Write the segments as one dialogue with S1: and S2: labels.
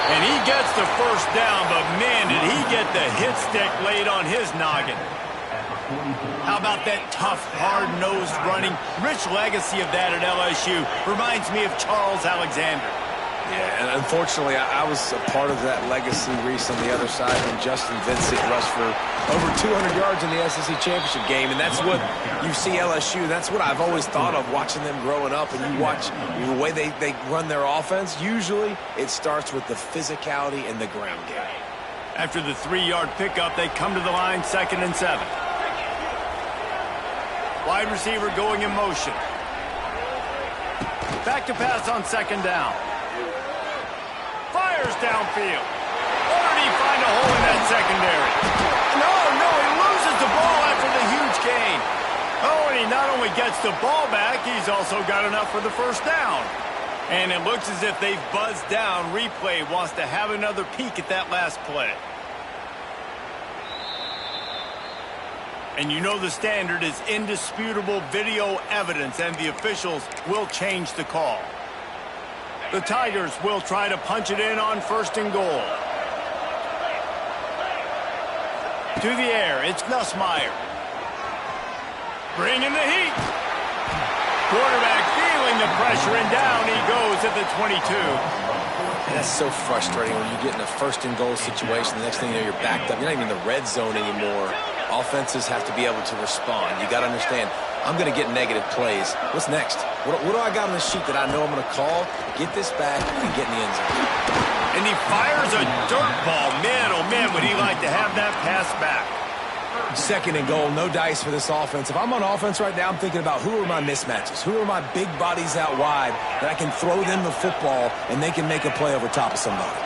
S1: And he gets the first down, but man, did he get the hit stick laid on his noggin. How about that tough, hard-nosed running? Rich legacy of that at LSU. Reminds me of Charles Alexander.
S2: Yeah, and unfortunately, I was a part of that legacy, Reese, on the other side when Justin Vincent rushed for over 200 yards in the SEC championship game, and that's what you see LSU. That's what I've always thought of watching them growing up, and you watch the way they run their offense. Usually, it starts with the physicality in the ground game.
S1: After the 3-yard pickup, they come to the line, 2nd and 7. Wide receiver going in motion. Back to pass on 2nd down. Fires downfield. Or did he find a hole in that secondary? No, he loses the ball after the huge gain. Oh, and he not only gets the ball back, he's also got enough for the first down. And it looks as if they've buzzed down. Replay wants to have another peek at that last play. And you know the standard is indisputable video evidence, and the officials will change the call. The Tigers will try to punch it in on 1st and goal. To the air, it's Nussmeier. Bringing the heat. Quarterback feeling the pressure, and down he goes at the 22.
S2: And that's so frustrating when you get in a 1st and goal situation. The next thing you know, you're backed up. You're not even in the red zone anymore. Offenses have to be able to respond. You got to understand, I'm going to get negative plays. What's next? What do I got on the sheet that I know I'm going to call? Get this back and get in the end zone.
S1: And he fires a dirt ball. Man, oh man, would he like to have that pass back.
S2: 2nd and goal, no dice for this offense. If I'm on offense right now, I'm thinking about who are my mismatches? Who are my big bodies out wide that I can throw them the football and they can make a play over top of somebody?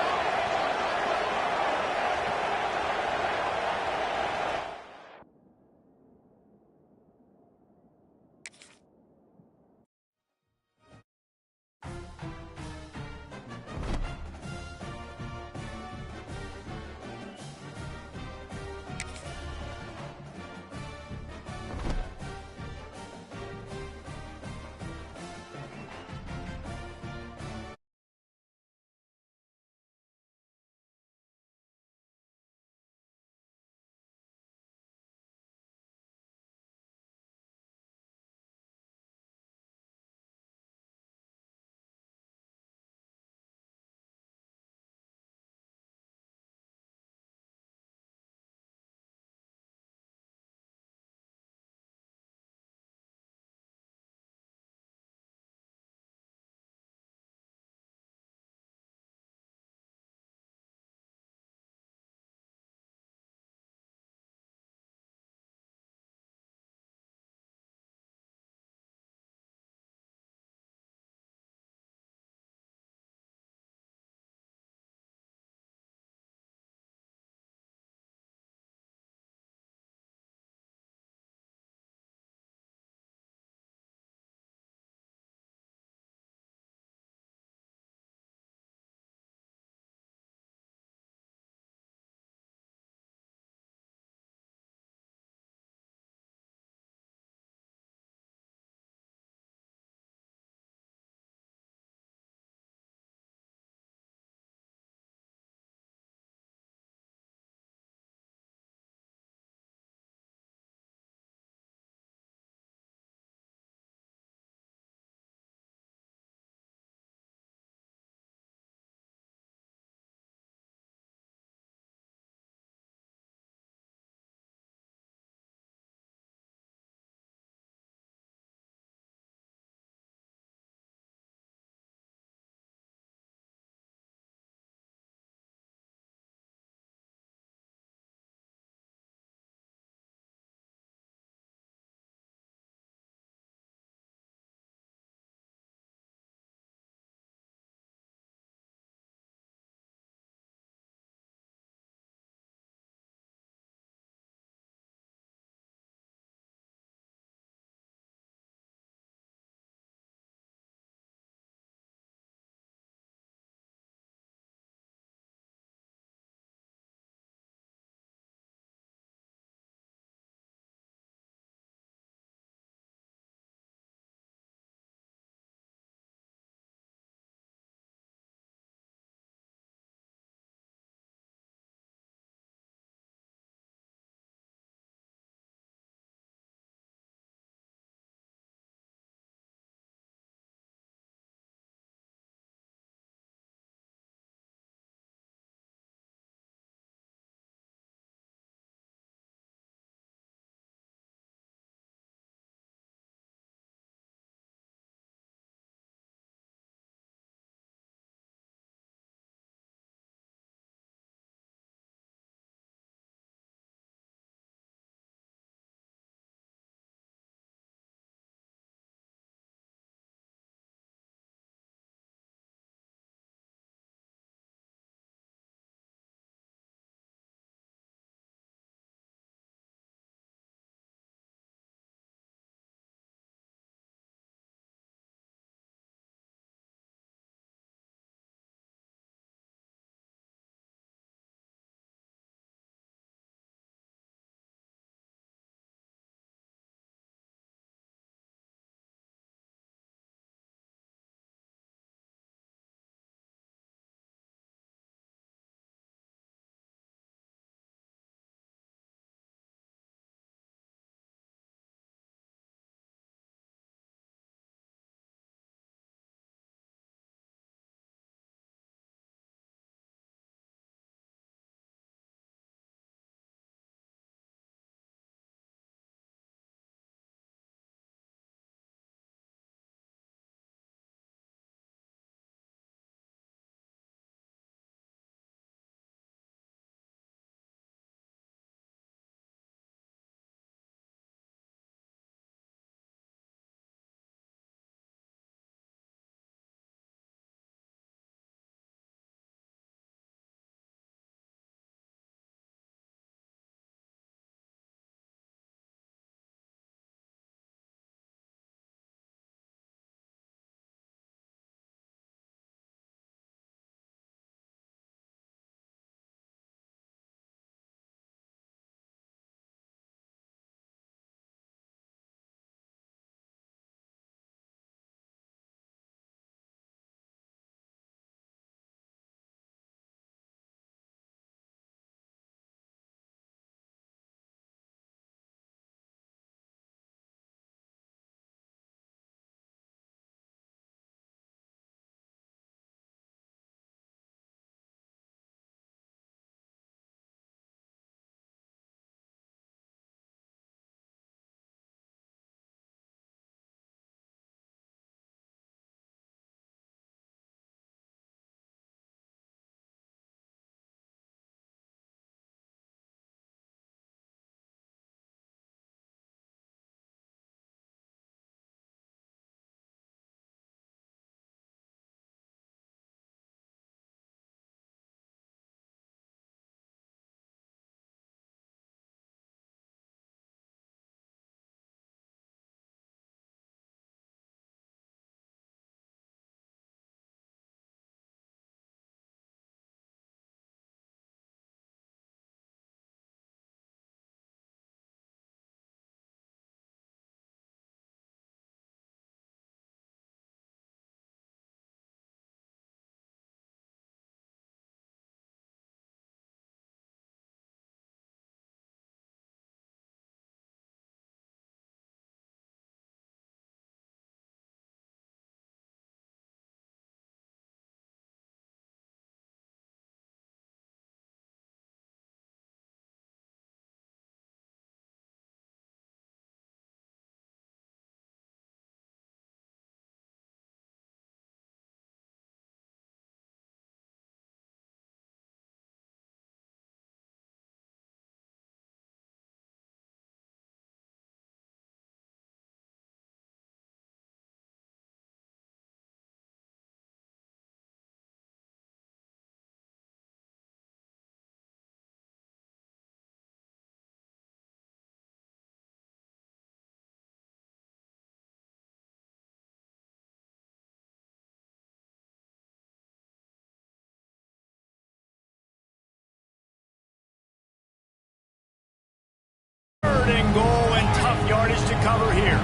S1: and goal and tough yardage to cover here.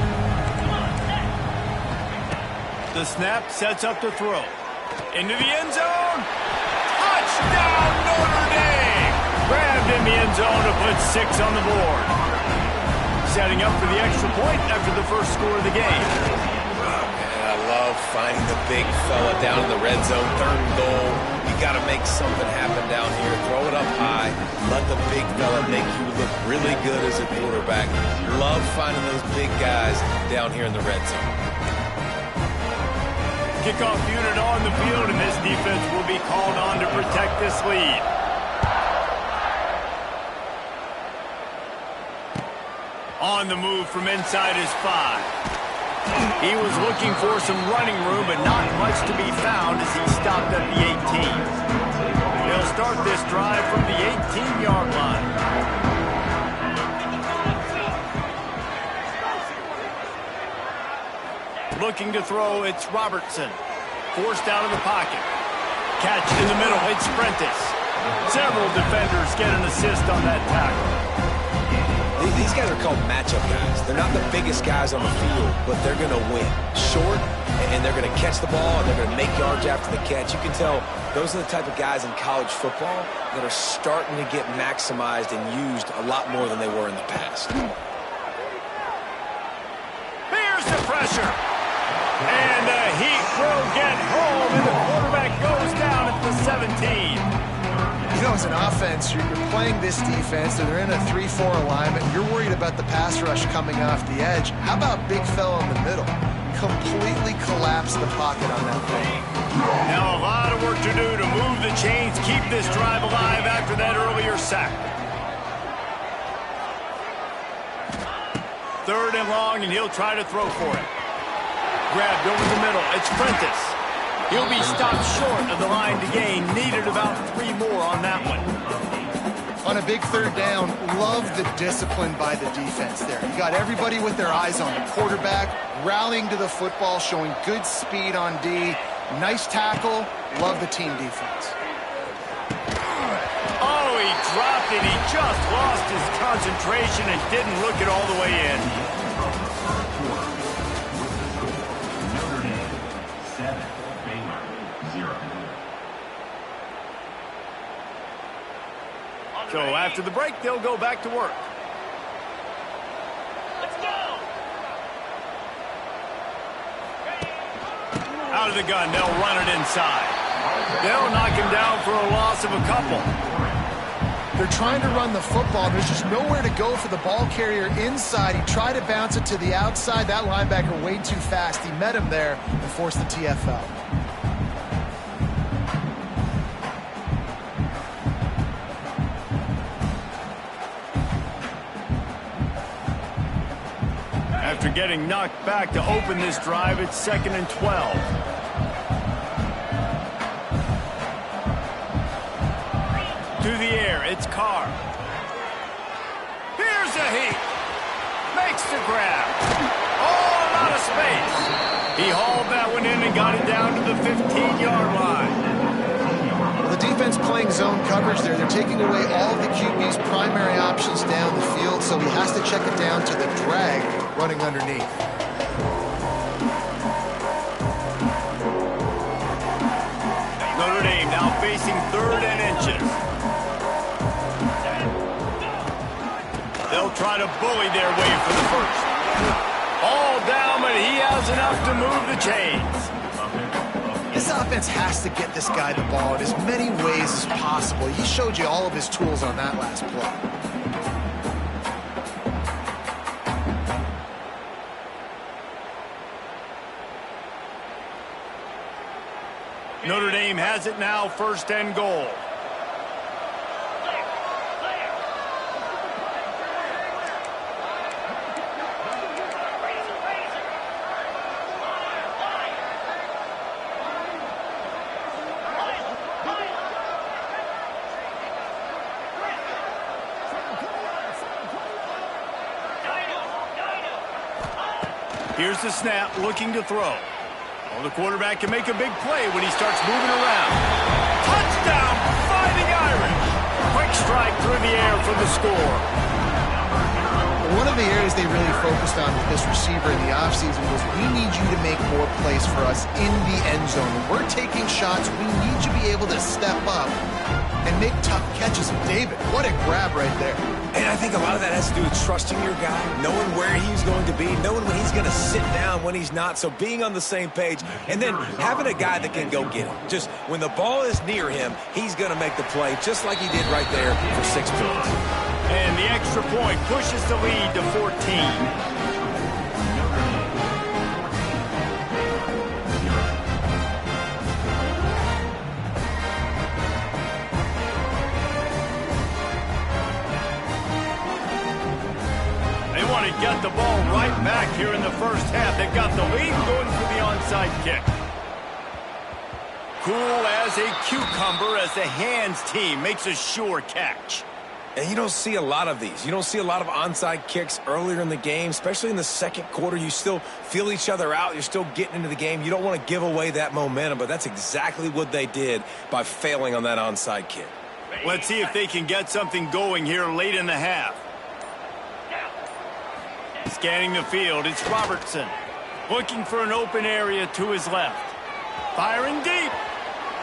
S1: The snap sets up the throw. Into the end zone. Touchdown, Notre Dame! Grabbed in the end zone to put 6 on the board. Setting up for the extra point after the first score of the game.
S2: I love finding the big fella down in the red zone, 3rd and goal. You got to make something happen down here. Throw it up high. Let the big fella make you look really good as a quarterback. Love finding those big guys down here in the red zone.
S1: Kickoff unit on the field, and this defense will be called on to protect this lead. On the move from inside his 5. He was looking for some running room, but not much to be found as he stopped at the 18. He'll start this drive from the 18-yard line. Looking to throw, it's Robertson. Forced out of the pocket. Catch in the middle, it's Prentice. Several defenders get an assist on that tackle.
S2: These guys are called matchup guys. They're not the biggest guys on the field, but they're going to win. Short, and they're going to catch the ball, and they're going to make yards after the catch. You can tell those are the type of guys in college football that are starting to get maximized and used a lot more than they were in the past.
S1: Here's the pressure. And the heat will get home, and the quarterback goes down at the 17.
S3: You know, as an offense, you're playing this defense, and they're in a 3-4 alignment. You're worried about the pass rush coming off the edge. How about big fella in the middle? Completely collapse the pocket on that play.
S1: Now a lot of work to do to move the chains, keep this drive alive after that earlier sack. 3rd and long, and he'll try to throw for it. Grabbed over the middle. It's Prentice. He'll be stopped short of the line to gain. Needed about 3 more on that one.
S3: On a big 3rd down, love the discipline by the defense there. You got everybody with their eyes on the quarterback, rallying to the football, showing good speed on D. Nice tackle. Love the team defense.
S1: Oh, he dropped it. He just lost his concentration and didn't look it all the way in. So after the break, they'll go back to work. Let's go! Out of the gun, they'll run it inside. They'll knock him down for a loss of a couple.
S3: They're trying to run the football. There's just nowhere to go for the ball carrier inside. He tried to bounce it to the outside. That linebacker way too fast. He met him there and forced the TFL.
S1: After getting knocked back to open this drive, it's 2nd and 12. To the air, it's Carr. Here's a heat. Makes the grab. All out of space. He hauled that one in and got it down to the 15-yard line.
S3: Well, the defense playing zone coverage there. They're taking away all of the QB's primary options down the field, so he has to check it down to the drag running underneath.
S1: Notre Dame now facing 3rd and inches. They'll try to bully their way for the first. All down, but he has enough to move the chains.
S3: This offense has to get this guy the ball in as many ways as possible. He showed you all of his tools on that last play.
S1: Notre Dame has it now, 1st and goal. Here's the snap, looking to throw. Well, the quarterback can make a big play when he starts moving around. Touchdown, Fighting Irish. Quick strike through the air for the score.
S3: One of of the areas they really focused on with this receiver in the offseason was, we need you to make more plays for us in the end zone. When we're taking shots, we need you to be able to step up and make tough catches. And David, what a grab right there.
S2: And I think a lot of that has to do with trusting your guy, knowing where he's going to be, knowing when he's going to sit down, when he's not, so being on the same page, and then having a guy that can go get him. Just when the ball is near him, he's going to make the play, just like he did right there for 6 points.
S1: And the extra point pushes the lead to 14. Get the ball right back here in the first half. They've got the lead, going for the onside kick. Cool as a cucumber as the hands team makes a sure catch.
S2: And you don't see a lot of these. You don't see a lot of onside kicks earlier in the game, especially in the second quarter. You still feel each other out. You're still getting into the game. You don't want to give away that momentum, but that's exactly what they did by failing on that onside kick.
S1: Let's see if they can get something going here late in the half. Scanning the field, it's Robertson. Looking for an open area to his left. Firing deep.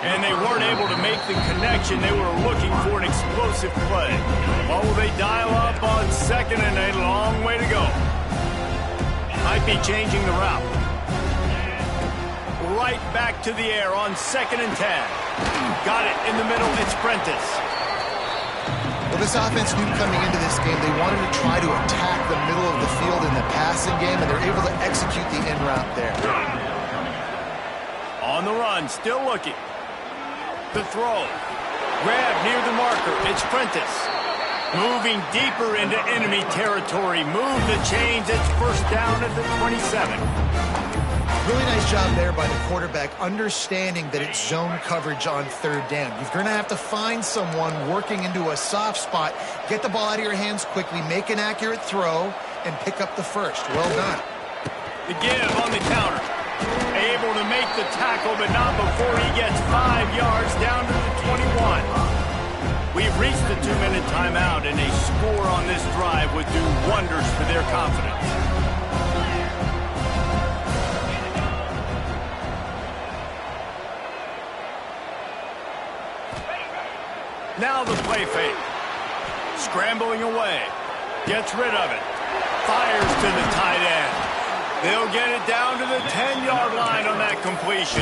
S1: And they weren't able to make the connection. They were looking for an explosive play. What will they dial up on second, and a long way to go? Might be changing the route. Right back to the air on 2nd and 10. Got it in the middle, it's Prentice.
S3: Well, this offense knew coming into this game they wanted to try to attack the middle of the field in the passing game, and they're able to execute the in route there.
S1: On the run, still looking. The throw. Grab near the marker. It's Prentice. Moving deeper into enemy territory. Move the chains. It's first down at the 27.
S3: Really nice job there by the quarterback, understanding that it's zone coverage on 3rd down. You're going to have to find someone working into a soft spot, get the ball out of your hands quickly, make an accurate throw, and pick up the first. Well done.
S1: The give on the counter. Able to make the tackle, but not before he gets 5 yards down to the 21. We've reached the 2-minute timeout, and a score on this drive would do wonders for their confidence. Now the play fake. Scrambling away. Gets rid of it. Fires to the tight end. They'll get it down to the 10-yard line on that completion.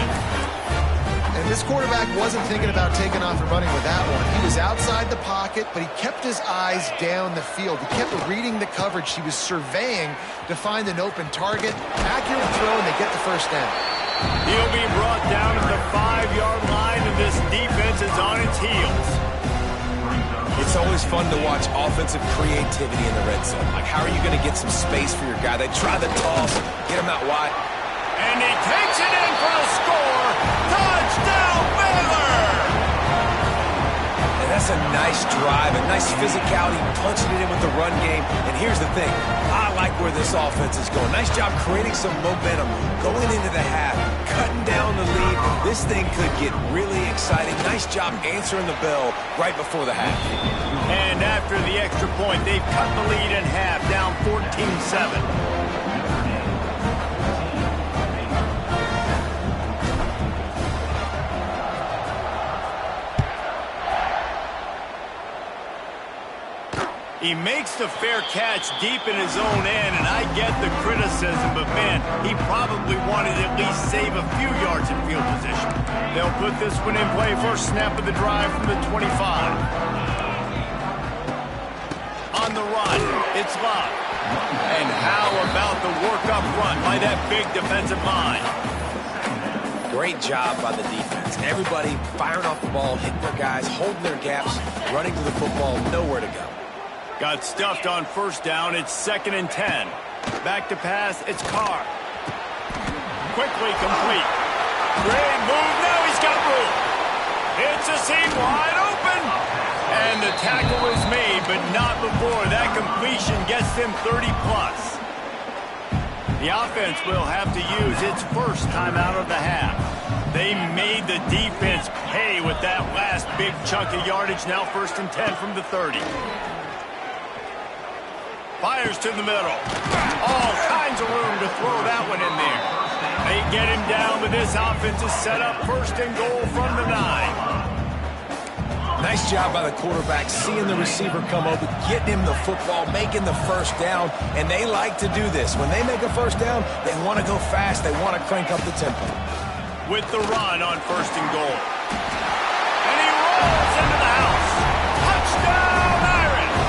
S3: And this quarterback wasn't thinking about taking off and running with that one. He was outside the pocket, but he kept his eyes down the field. He kept reading the coverage. He was surveying to find an open target. Accurate throw, and they get the first down.
S1: He'll be brought down at the 5-yard line, and this defense is on its heels.
S2: It's always fun to watch offensive creativity in the red zone. Like, how are you going to get some space for your guy? They try the toss, get him out wide.
S1: And he takes it in for a score. Touchdown, Baylor!
S2: And that's a nice drive, a nice physicality, punching it in with the run game. And here's the thing. I like where this offense is going. Nice job creating some momentum, going into the half, cutting down the lead. This thing could get really exciting. Nice job answering the bell right before the half.
S1: And after the extra point, they've cut the lead in half, down 14-7. He makes the fair catch deep in his own end, and I get the criticism, but man, he probably wanted to at least save a few yards in field position. They'll put this one in play, first snap of the drive from the 25. On the run, it's Love. And how about the work up front by that big defensive line?
S2: Great job by the defense. Everybody firing off the ball, hitting their guys, holding their gaps, running to the football, nowhere to go.
S1: Got stuffed on first down. It's 2nd and 10. Back to pass. It's Carr. Quickly complete. Great move. Now he's got room. It's a seam wide open. And the tackle is made, but not before that completion gets them 30-plus. The offense will have to use its first time out of the half. They made the defense pay with that last big chunk of yardage. Now 1st and 10 from the 30. Fires to the middle. All kinds of room to throw that one in there. They get him down, but this offense is set up first and goal from the 9.
S2: Nice job by the quarterback, seeing the receiver come over, getting him the football, making the first down, and they like to do this. When they make a first down, they want to go fast. They want to crank up the tempo.
S1: With the run on first and goal. And he rolls into the house. Touchdown, Irish!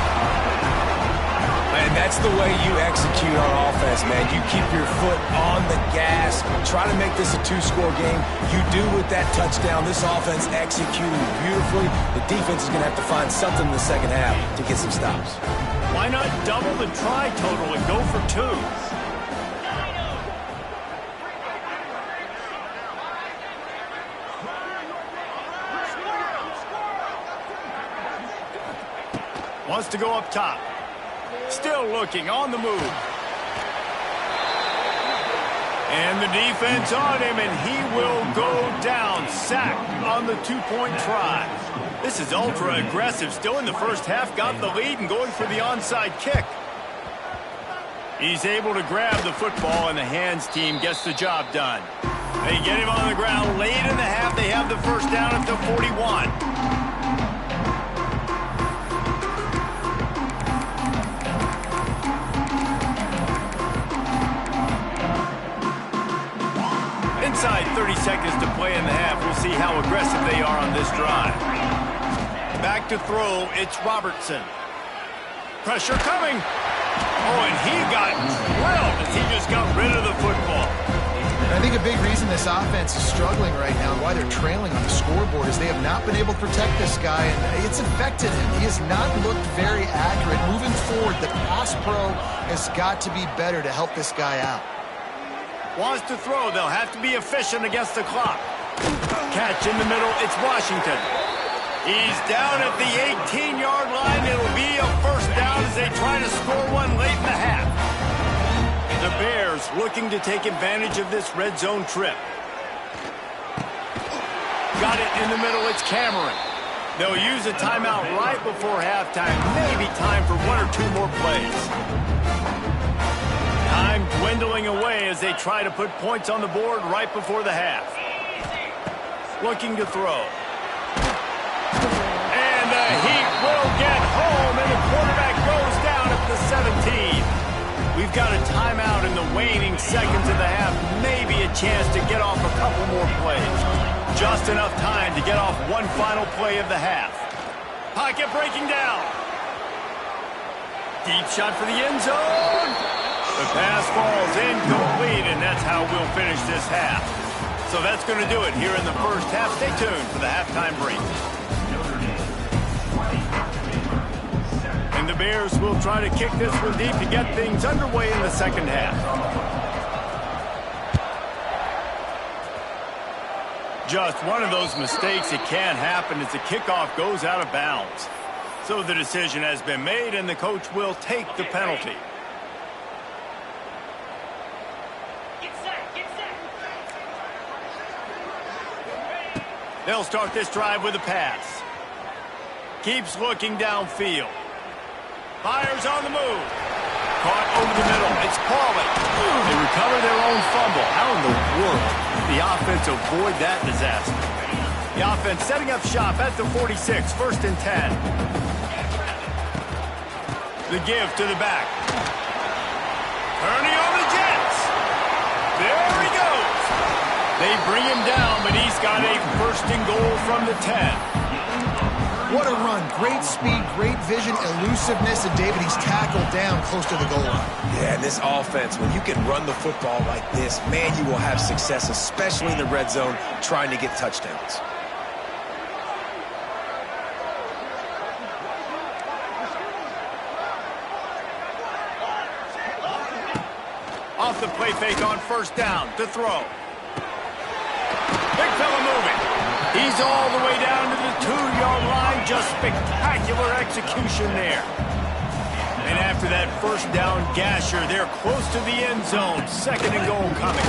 S2: And that's the way you execute on offense, man. You keep your foot on the gas, try to make this a 2-score game. You do with that touchdown. This offense executing beautifully. The defense is going to have to find something in the second half to get some stops.
S1: Why not double the try total and go for 2? Wants to go up top. Still looking, on the move. And the defense on him, and he will go down. Sacked on the 2-point try. This is ultra-aggressive. Still in the first half, got the lead and going for the onside kick. He's able to grab the football, and the hands team gets the job done. They get him on the ground late in the half. They have the first down at the 41. Inside 30 seconds to play in the half. We'll see how aggressive they are on this drive. Back to throw, it's Robertson. Pressure coming. Oh, and he got drilled as he just got rid of the football.
S3: And I think a big reason this offense is struggling right now and why they're trailing on the scoreboard is they have not been able to protect this guy, and it's affected him. He has not looked very accurate. Moving forward, the pass pro has got to be better to help this guy out.
S1: Wants to throw. They'll have to be efficient against the clock. Catch in the middle. It's Washington. He's down at the 18-yard line. It'll be a first down as they try to score one late in the half. The Bears looking to take advantage of this red zone trip. Got it in the middle. It's Cameron. They'll use a timeout right before halftime. Maybe time for 1 or 2 more plays. Time dwindling away as they try to put points on the board right before the half. Looking to throw. And the Heat will get home, and the quarterback goes down at the 17. We've got a timeout in the waning seconds of the half. Maybe a chance to get off a couple more plays. Just enough time to get off one final play of the half. Pocket breaking down. Deep shot for the end zone. The pass falls incomplete, and that's how we'll finish this half. So that's going to do it here in the first half. Stay tuned for the halftime break. And the Bears will try to kick this one deep to get things underway in the second half. Just one of those mistakes that can happen as the kickoff goes out of bounds. So the decision has been made, and the coach will take the penalty. They'll start this drive with a pass. Keeps looking downfield. Fires on the move. Caught over the middle. It's Pauly. They recover their own fumble. How in the world did the offense avoid that disaster? The offense setting up shop at the 46, first and 10. The give to the back. Turning on the Jets. There he goes. They bring him down, but he's got a first and goal from the 10.
S3: What a run. Great speed, great vision, elusiveness, and David, he's tackled down close to the goal line.
S2: Yeah, and this offense, when you can run the football like this, man, you will have success, especially in the red zone, trying to get touchdowns.
S1: Off the play fake on first down to throw. Big fella moving. He's all the way down to the 2-yard line. Just spectacular execution there. And after that first down gasher, they're close to the end zone. Second and goal coming.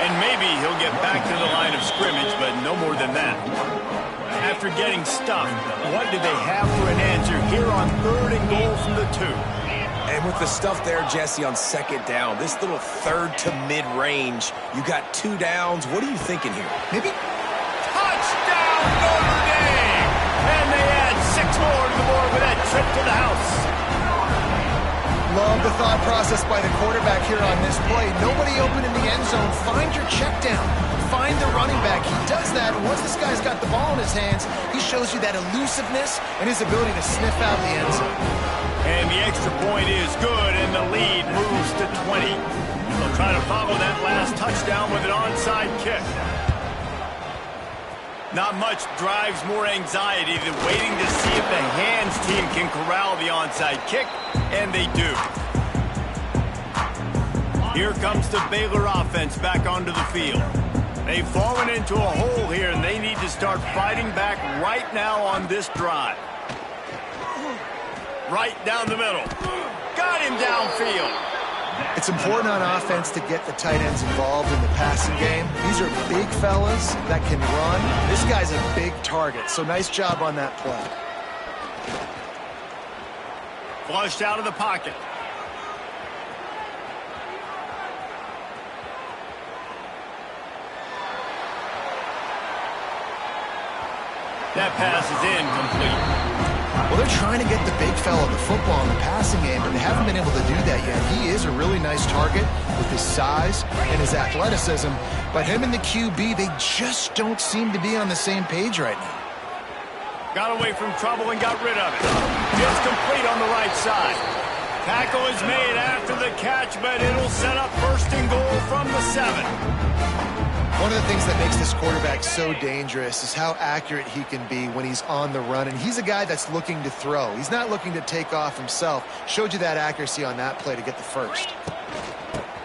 S1: And maybe he'll get back to the line of scrimmage, but no more than that. After getting stuffed, what do they have for an answer here on third and goal from the 2?
S2: And with the stuff there, Jesse, on second down, this little third to mid-range, you got 2 downs. What are you thinking here?
S3: Maybe.
S1: Touchdown, Notre Dame! And they add 6 more to the board with that trip to the house.
S3: Love the thought process by the quarterback here on this play. Nobody open in the end zone. Find your check down. Find the running back. He does that, and once this guy's got the ball in his hands, he shows you that elusiveness and his ability to sniff out the end zone.
S1: And the extra point is good, and the lead moves to 20. They'll try to follow that last touchdown with an onside kick. Not much drives more anxiety than waiting to see if the hands team can corral the onside kick, and they do. Here comes the Baylor offense back onto the field. They've fallen into a hole here, and they need to start fighting back right now on this drive. Right down the middle. Got him downfield.
S3: It's important on offense to get the tight ends involved in the passing game. These are big fellas that can run. This guy's a big target, so nice job on that play.
S1: Flushed out of the pocket. That pass is incomplete.
S3: Well, they're trying to get the big fella the football in the passing game, but they haven't been able to do that yet. He is a really nice target with his size and his athleticism, but him and the QB, they just don't seem to be on the same page right now.
S1: Got away from trouble and got rid of it. It's complete on the right side. Tackle is made after the catch, but it'll set up 1st and goal from the 7.
S3: One of the things that makes this quarterback so dangerous is how accurate he can be when he's on the run. And he's a guy that's looking to throw. He's not looking to take off himself. Showed you that accuracy on that play to get the first.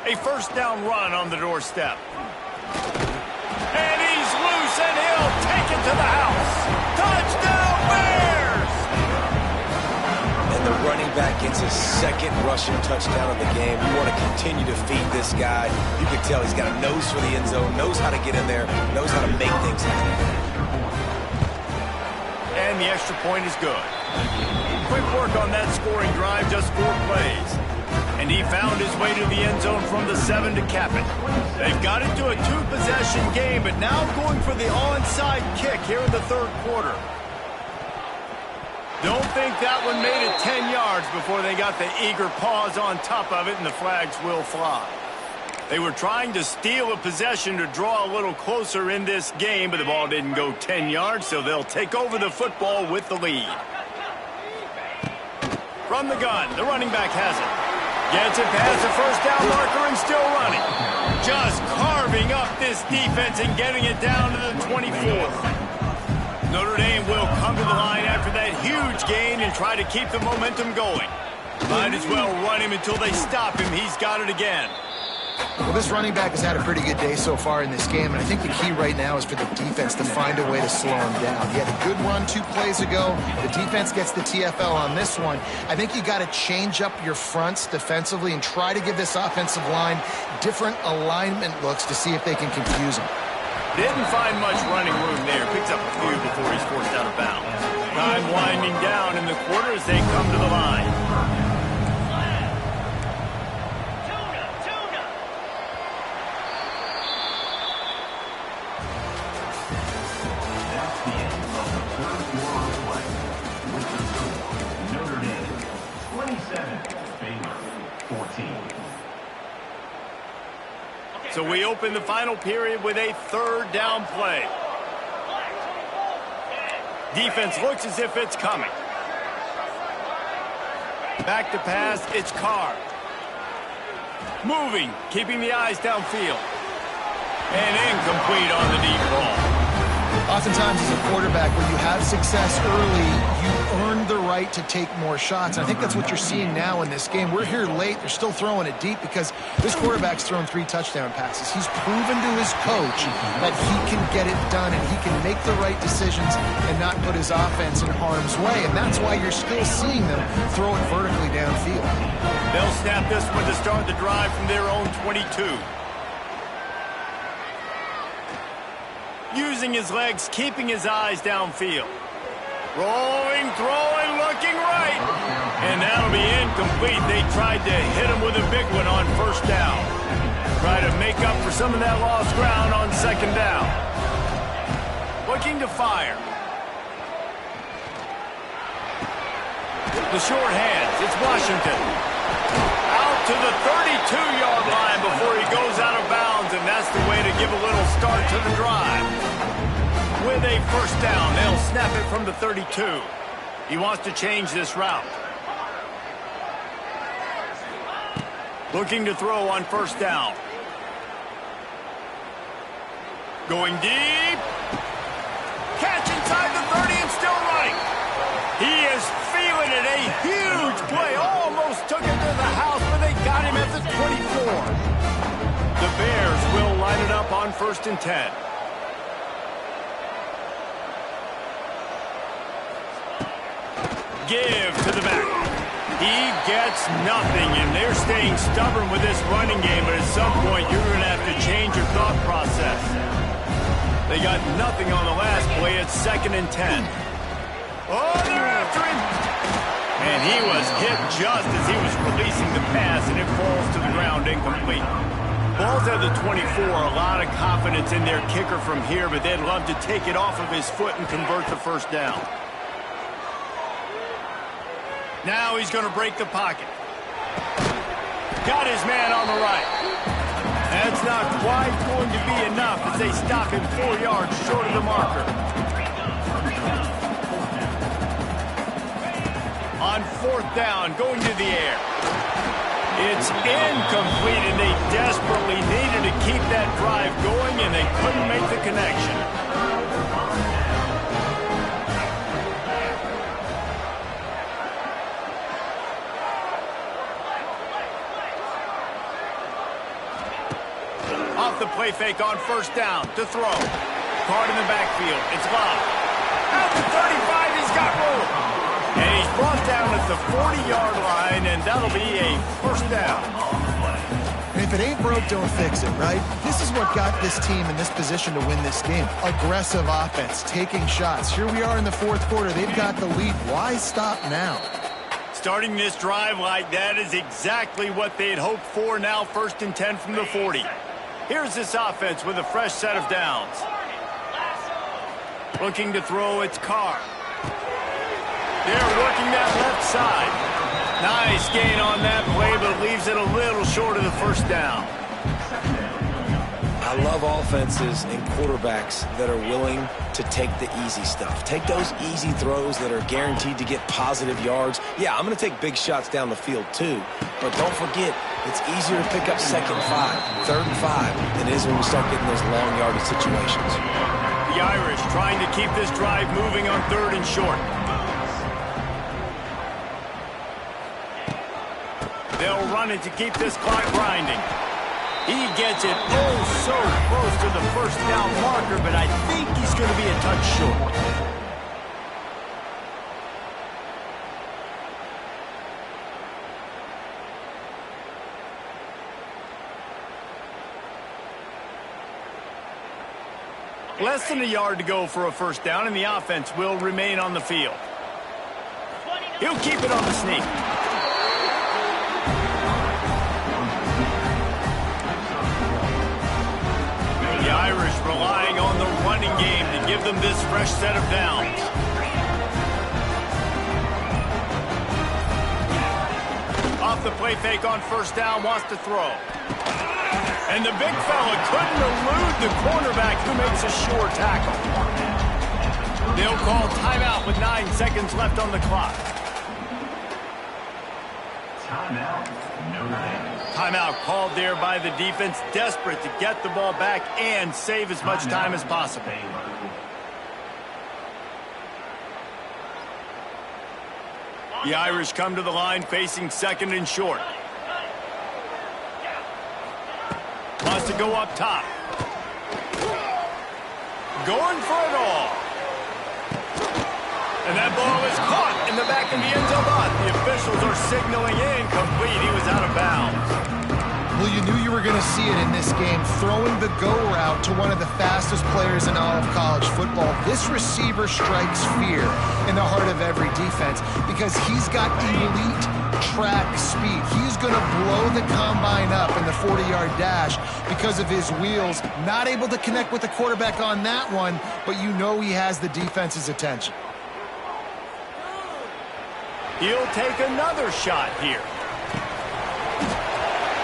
S1: A 1st down run on the doorstep. And he's loose, and he'll take it to the house. Touchdown, Bears!
S2: And the running back gets his 2nd rushing touchdown of the game. You want to continue to feed this guy. You can tell he's got a nose for the end zone, knows how to get in there, knows how to make things happen.
S1: And the extra point is good. Quick work on that scoring drive, just 4 plays. And he found his way to the end zone from the 7 to cap it. They've got into a 2-possession game, but now going for the onside kick here in the 3rd quarter. Don't think that one made it 10 yards before they got the eager paws on top of it, and the flags will fly. They were trying to steal a possession to draw a little closer in this game, but the ball didn't go 10 yards, so they'll take over the football with the lead. From the gun, the running back has it. Gets it past the 1st down marker and still running. Just carving up this defense and getting it down to the 24th. Notre Dame will come to the line after that huge gain and try to keep the momentum going. Might as well run him until they stop him. He's got it again.
S3: Well, this running back has had a pretty good day so far in this game, and I think the key right now is for the defense to find a way to slow him down. He had a good run 2 plays ago. The defense gets the TFL on this one. I think you got to change up your fronts defensively and try to give this offensive line different alignment looks to see if they can confuse him.
S1: Didn't find much running room there. Picks up a few before he's forced out of bounds. Time winding down in the quarter as they come to the line.
S4: Notre Dame 27, Baylor 14.
S1: So we open the final period with a 3rd down play. Defense looks as if it's coming. Back to pass, it's Carr. Moving, keeping the eyes downfield. And incomplete on the deep ball.
S3: Oftentimes as a quarterback, when you have success early, you earn the right to take more shots. And I think that's what you're seeing now in this game. We're here late. They're still throwing it deep because this quarterback's thrown 3 touchdown passes. He's proven to his coach that he can get it done and he can make the right decisions and not put his offense in harm's way. And that's why you're still seeing them throw it vertically downfield.
S1: They'll snap this one to start the drive from their own 22. Using his legs, keeping his eyes downfield. Rolling, throwing, looking right. And that'll be incomplete. They tried to hit him with a big one on first down. Try to make up for some of that lost ground on second down. Looking to fire. The short hands. It's Washington. Out to the 32-yard line before he goes out of bounds, and that's the way to give a little start to the drive. With a first down, they'll snap it from the 32. He wants to change this route. Looking to throw on first down. Going deep. Catch inside the 30 and still running. He is feeling it. A huge play. Almost took it to the house, but they got him at the 24. The Bears will line it up on 1st and 10. Give to the back. He gets nothing, and they're staying stubborn with this running game, but at some point you're going to have to change your thought process. They got nothing on the last play. It's 2nd and 10. Oh, they're after him. And he was hit just as he was releasing the pass, and it falls to the ground incomplete. Ball's at the 24. A lot of confidence in their kicker from here, but they'd love to take it off of his foot and convert the first down. Now he's going to break the pocket. Got his man on the right. That's not quite going to be enough as they stop him 4 yards short of the marker. On 4th down, going to the air. It's incomplete, and they desperately needed to keep that drive going, and they couldn't make the connection. Off the play fake on first down to throw. Card in the backfield. It's Love. At the 35, he's got room. And he's brought down at the 40-yard line, and that'll be a first down.
S3: And if it ain't broke, don't fix it, right? This is what got this team in this position to win this game. Aggressive offense, taking shots. Here we are in the 4th quarter. They've got the lead. Why stop now?
S1: Starting this drive like that is exactly what they had hoped for. Now 1st and 10 from the 40. Here's this offense with a fresh set of downs. Looking to throw, it's Carr. They're working that left side. Nice gain on that play, but leaves it a little short of the first down.
S2: I love offenses and quarterbacks that are willing to take the easy stuff. Take those easy throws that are guaranteed to get positive yards. Yeah, I'm going to take big shots down the field too, but don't forget, it's easier to pick up 2nd and 5, 3rd and 5 than it is when we start getting those long yardage situations.
S1: The Irish trying to keep this drive moving on 3rd and short. They'll run it to keep this clock grinding. He gets it so close to the first down marker, but I think he's going to be a touch short. Less than a yard to go for a first down, and the offense will remain on the field. He'll keep it on the sneak. The Irish relying on the running game to give them this fresh set of downs. Off the play fake on first down, wants to throw. And the big fella couldn't elude the cornerback who makes a sure tackle. They'll call timeout with 9 seconds left on the clock.
S4: Timeout, Notre Dame.
S1: Timeout called there by the defense, desperate to get the ball back and save as much time as possible. The Irish come to the line facing 2nd and short. Wants to go up top. Going for it all. And that ball is caught in the back of the end zone. The officials are signaling incomplete. He was out of bounds.
S3: Well, you knew you were going to see it in this game, throwing the go route to one of the fastest players in all of college football. This receiver strikes fear, and the heart of every defense because he's got elite track speed. He's going to blow the combine up in the 40-yard dash because of his wheels. Not able to connect with the quarterback on that one, but you know he has the defense's attention.
S1: He'll take another shot here.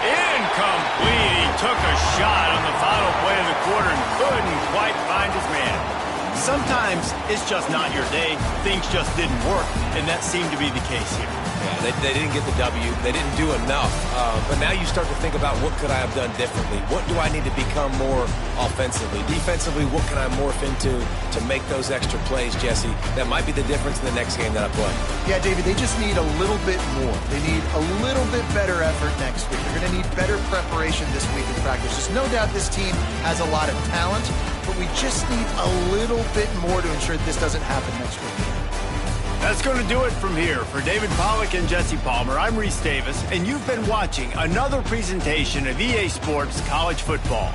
S1: Incomplete. He took a shot on the final play of the quarter and couldn't quite find his man. Sometimes it's just not your day. Things just didn't work, and that seemed to be the case here.
S2: Yeah, they didn't get the W. They didn't do enough. But now you start to think about what could I have done differently? What do I need to become more offensively? Defensively, what can I morph into to make those extra plays, Jesse? That might be the difference in the next game that I play.
S3: Yeah, David, they just need a little bit more. They need a little bit better effort next week. They're going to need better preparation this week in practice. There's no doubt this team has a lot of talent, but we just need a little bit more to ensure that this doesn't happen next week.
S1: That's going to do it from here. For David Pollack and Jesse Palmer, I'm Reese Davis, and you've been watching another presentation of EA Sports College Football.